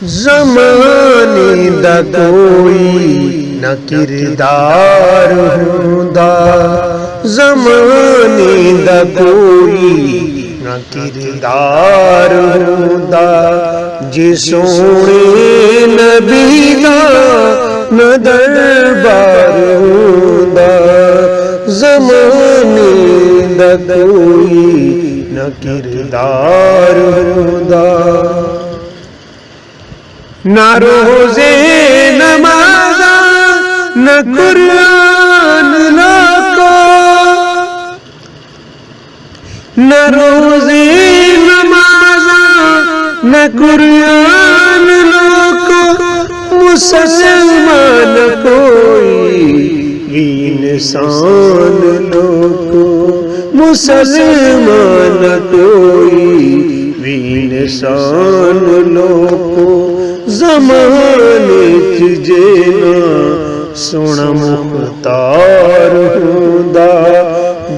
زمانے دا کوئی نہ کردار ہوندا، زمانے دا کوئی نہ کردار ہوندا، جے سونے نبی دا نہ دربار ہوندا، زمانے دا کوئی نہ کردار ہوندا، نہ روزے نماز نہ قرآن لاکو، نہ روزے نماز نہ قرآن لاکو، مسلمان کوئی بھی انسان لوکو، مسلمان کوئی بھی انسان لوکو، زمانے جینا سونا مختار ہوندا،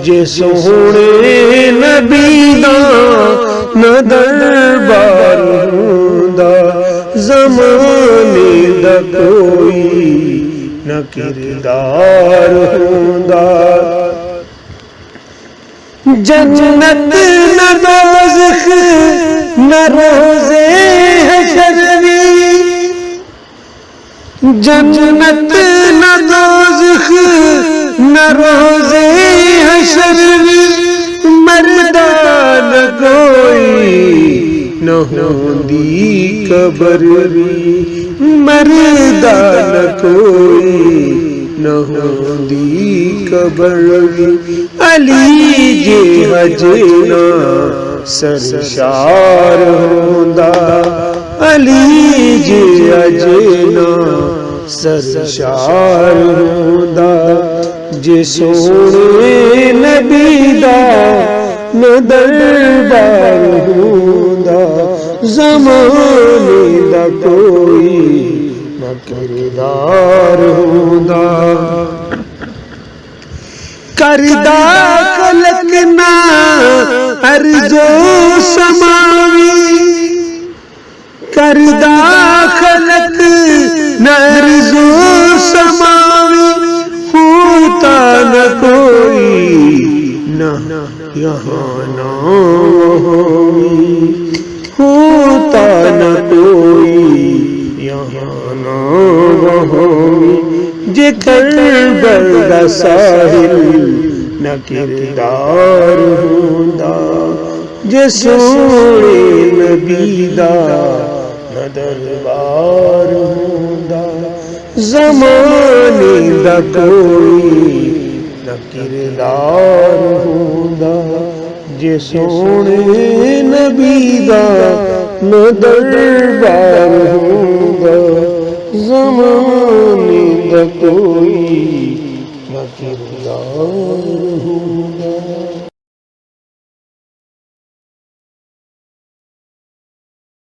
جے سونے نبی دا نہ دربار ہوندا، زمانے دا کوئی نہ کردار ہوندا، جنت نہ دوزخ نہ روزے حشر وی، جنت نہ دوزخ نہ روزے حشر وی، مردان کوئی نہ ہوندی قبر وی، مردان کوئی نہ ہوندی قبر وی، علی جے حجنا سرشار ہوندا، علی جے حجنا سرشار ہوندا، جے سونے نبی دا نہ دربار ہوندا، زمانے دا کوئی نہ کردار ہوندا، کردہ خلق نہ ارض و سماوی، کردہ خلق نہ ارض و سماوی، ہوتا نہ کوئی نہ یہاں نہ وہاں، ہوتا نہ کوئی یہاں نہ وہاں، جے کربل دا ساحل نہ کردار ہوندا، جے سونے نبی دا نہ دربار ہوندا، زمانے دا کوئی نہ کردار ہوندا، جے سونے نبی دا نہ دربار ہوندا، زمانے دا کوئی نہ کردار ہوندا۔